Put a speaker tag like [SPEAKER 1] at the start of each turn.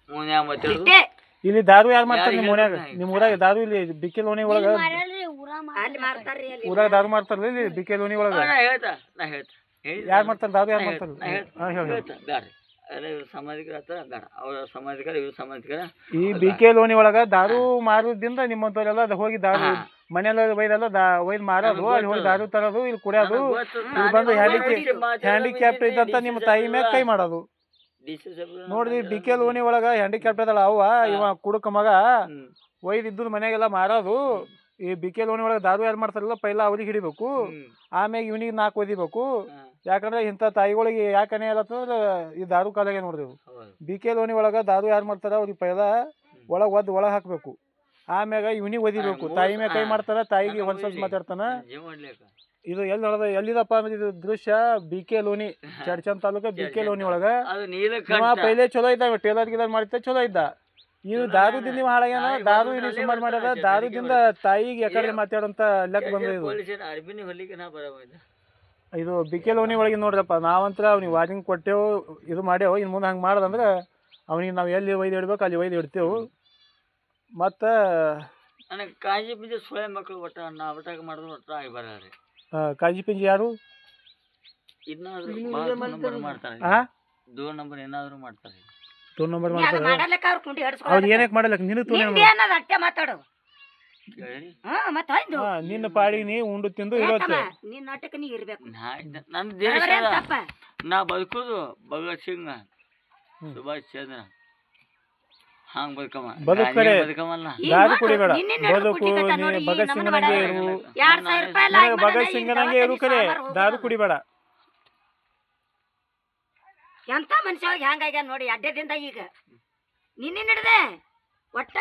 [SPEAKER 1] ಮೂನ್ಯಾಗ ಮತ್ತೆ
[SPEAKER 2] ಇಷ್ಟೇ
[SPEAKER 3] ಇಲ್ಲಿ ದಾರು ಯಾರು ಮಾಡ್ತಾರೆ ನಿಮ್ಮ ಮನ್ಯಾಗ ನಿಮ್ಮ ಊರಾಗ ದಾರು ಇಲ್ಲಿ ಬಿಕೆ ಲೋಣಿ ಒಳಗ
[SPEAKER 2] ಅಲ್ಲಿ ಮಾರ್ತಾರ್ರಿ ಅಲ್ಲಿ
[SPEAKER 3] ಊರಾಗ ದಾರು ಮಾಡ್ತಾರಲ್ಲ ಇಲ್ಲಿ ಬಿಕೆ ಲೋಣಿ ಒಳಗ
[SPEAKER 1] ನಾ ಹೇಳ್ತಾ
[SPEAKER 3] ಯಾರು ಮಾಡ್ತಾರ ದಾರು ಯಾರು ಮಾಡ್ತಾರ ಹೇಳಿ
[SPEAKER 1] ಬ್ಯಾಡ್ರಿ ಅಲ್ಲ ಇವ್ರು ಸಮಾಧಿಕರ ಆತ ಬೇಡ ಅವ್ರ ಸಮಾಧಿಕರ ಇವ್ರ ಸಮಾಧಿಕರ
[SPEAKER 3] ಈ ಬಿಕೆ ಲೋಣಿ ಒಳಗ ದಾರು ಮಾರೋದ್ರಿಂದ ನಿಮ್ಮಂತವ್ರೆಲ್ಲ ಹೋಗಿ ದಾರು ಮನೆಯಲ್ಲ ಒಯ್ದೆಲ್ಲ ಒಯ್ದು ಮಾರೋದು ಅಲ್ಲಿ ಹೋಗಿ ದಾರು ತರೋದು ಇಲ್ಲಿ ಕುಡಿಯೋದು ಇಲ್ಲಿ ಬಂದು ಹ್ಯಾಂಡಿಕ್ಯಾಪ್ಟ್ ಇದ್ದಂತ ನಿಮ್ಮ ತಾಯಿ ಮ್ಯಾಗ ಕೈ ಮಾಡೋದು ನೋಡ್ರಿ ಬಿಕೆ ಲೋಣಿ ಒಳಗ ಹ್ಯಾಂಡಿಕ್ಯಾಪ್ಟ್ ಅದಲ್ಲ ಅವ್ವ ಇವ ಕುಡುಕ ಮಗ ಒಯ್ದಿದ್ದು ಮನೆಗೆಲ್ಲ ಮಾರೋದು ಈ ಬಿಕೆ ಲೋಣಿ ಒಳಗೆ ದಾರು ಯಾರು ಮಾಡ್ತಾರಲ್ಲ ಪೈಲ ಅವ್ರಿಗೆ ಹಿಡಿಬೇಕು ಆಮ್ಯಾಗ ಇವನಿಗೆ 4 ಒದಿಬೇಕು ಯಾಕಂದ್ರೆ ಇಂಥ ತಾಯಿಗಳಿಗೆ ಯಾಕನೆ ಅಲ್ಲತ್ತಂದ್ರೆ ಈ ದಾರು ಕಾಲಾಗೆ ನೋಡ್ದೇವು ಬಿಕೆ ಲೋಣಿ ಒಳಗ ದಾರು ಯಾರು ಮಾಡ್ತಾರ ಅವ್ರಿಗೆ ಪೈಲ ಒಳಗೆ ಹಾಕ್ಬೇಕು ಆಮ್ಯಾಗ ಇವನಿಗೆ ಒದಿಬೇಕು ತಾಯಿ ಮ್ಯಾಗ ಕೈ ಮಾಡ್ತಾರ ತಾಯಿಗೆ ಹೊಲ್ಸಲ್ಸ್ ಮಾತಾಡ್ತಾನ ಇದು ಎಲ್ಲಿ ನೋಡದ ಎಲ್ಲಿದಪ್ಪ ಅಂದ್ರೆ ಇದು ದೃಶ್ಯ ಬಿಕೆ ಲೋಣಿ ಚಡ್ಚನ್ ತಾಲೂಕ ಬಿಕೆ ಲೋಣಿ ಒಳಗ ಪೈಲೆ ಚಲೋ ಇದ್ದಾವೆ ಟೇಲರ್ ಗಿಲರ್ ಮಾಡಿದ್ದ ಚಲೋ ಇದ್ದ ಇವ್ ದಾರುದಿಂದ ಇವ ಹಾಳಾಗ್ಯಾನ ದಾರು ಇಲ್ಲಿ ಸುಮಾರು ಮಾಡ್ಯದ ದಾರುದಿಂದ ತಾಯಿಗೆ ಯಾಕಡೆ ಮಾತಾಡೋಂತ ಲೆಕ್ಕ ಬಂದ ಇದು ಬಿಕೆ ಲೋಣಿ ಒಳಗೆ ನೋಡ್ರಪ್ಪ ನಾವಂತ್ರ ಅವ್ನಿಗೆ ವಾರ್ನಿಂಗ್ ಕೊಟ್ಟೆವು ಇದು ಮಾಡ್ಯಾವು ಇನ್ನು ಮುಂದೆ ಹಂಗೆ ಮಾಡೋದಂದ್ರೆ ಅವ್ನಿಗೆ ನಾವು ಎಲ್ಲಿ ಒಯ್ದು ಇಡ್ಬೇಕು ಅಲ್ಲಿ ಒಯ್ದು ಇಡ್ತೇವೆ ಮತ್ತು
[SPEAKER 1] ನನಗೆ ಕಾಜಿ ಪಿಂಜಿ ಸುಳೆ ಮಕ್ಕಳು ಒಟ್ಟ ಒಟ್ಟಾಗ ಮಾಡಿದ್ರು ಒಟ್ಟ ಆಗಿ ಬರೋರಿ
[SPEAKER 3] ಕಾಜಿ ಪಿಂಜಿ ಯಾರು
[SPEAKER 1] ಇನ್ನಾದ್ರೂ ಮಾಡ್ತಾರೆ ದೂರ ನಂಬರ್ ಏನಾದ್ರು ಮಾಡ್ತಾರೆ
[SPEAKER 3] ಟೋನ್ ನಂಬರ್
[SPEAKER 2] ಅದು ಮಾಡಲಕ್ಕ ಅವ್ರು ಕುಂಡಿ
[SPEAKER 3] ಅವ್ರು
[SPEAKER 2] ಹಡ್ಸ್ಕೊಳ್ಳೋದು
[SPEAKER 3] ಏನಕ್ಕೆ ಮಾಡಲ್ಲ ನಿನಗೆ
[SPEAKER 2] ನಿಂದು ಏನದ ಅಟ್ಟೆ ಮಾತಾಡು
[SPEAKER 1] ಕೇಳಿ
[SPEAKER 2] ಮತ್ತೆ ಹೊಯ್ದು
[SPEAKER 3] ನಿನ್ನ ಪಾಡಿ ನೀ ಉಂಡು ತಿಂದು ಇರುತ್ತೆ
[SPEAKER 2] ನಿನ್ನ ನಾಟಕ ನೀ ಇರ್ಬೇಕು
[SPEAKER 1] ನನ್ನ ದೇಶ
[SPEAKER 2] ಅವ್ರೇನ್ ತಪ್ಪ
[SPEAKER 1] ನಾ ಬದುಕೋದು ಭಗತ್ ಸಿಂಗ್ ಸುಭಾಷ್ ಚಂದ್ರ ಹಂಗ
[SPEAKER 3] ಬದುಕರೆ
[SPEAKER 1] ಬದುಕಮಲ್ಲ
[SPEAKER 3] ದಾರು ಕುಡಿಬೇಡ
[SPEAKER 2] ನಿನ್ನೆ
[SPEAKER 3] ಬದುಕು
[SPEAKER 2] ಕುಡಿಬೇಕ
[SPEAKER 3] ನೀ
[SPEAKER 2] ನೋಡಿ,
[SPEAKER 3] ಭಗತ್
[SPEAKER 2] ನಮ್ಮನ್ನ
[SPEAKER 3] ಸಿಂಗನಂಗೆ
[SPEAKER 2] ಬೇಡ.
[SPEAKER 3] ಇರು
[SPEAKER 2] 2000 ರೂಪಾಯಿ ಅಲ್ಲ,
[SPEAKER 3] ನಿನಗೆ ಭಗತ್ ಸಿಂಗನಂಗೆ ಇರು ಕರೆ ದಾರು ಕುಡಿಬೇಡ
[SPEAKER 2] ಎಂತ ಮನುಷ್ಯ ಹೆಂಗಾಗ್ಯಾನ ನೋಡಿ ಅಡ್ಡದಿಂದ ಈಗ ನಿನ್ನೆ ನಡೆದೆ ಒಟ್ಟ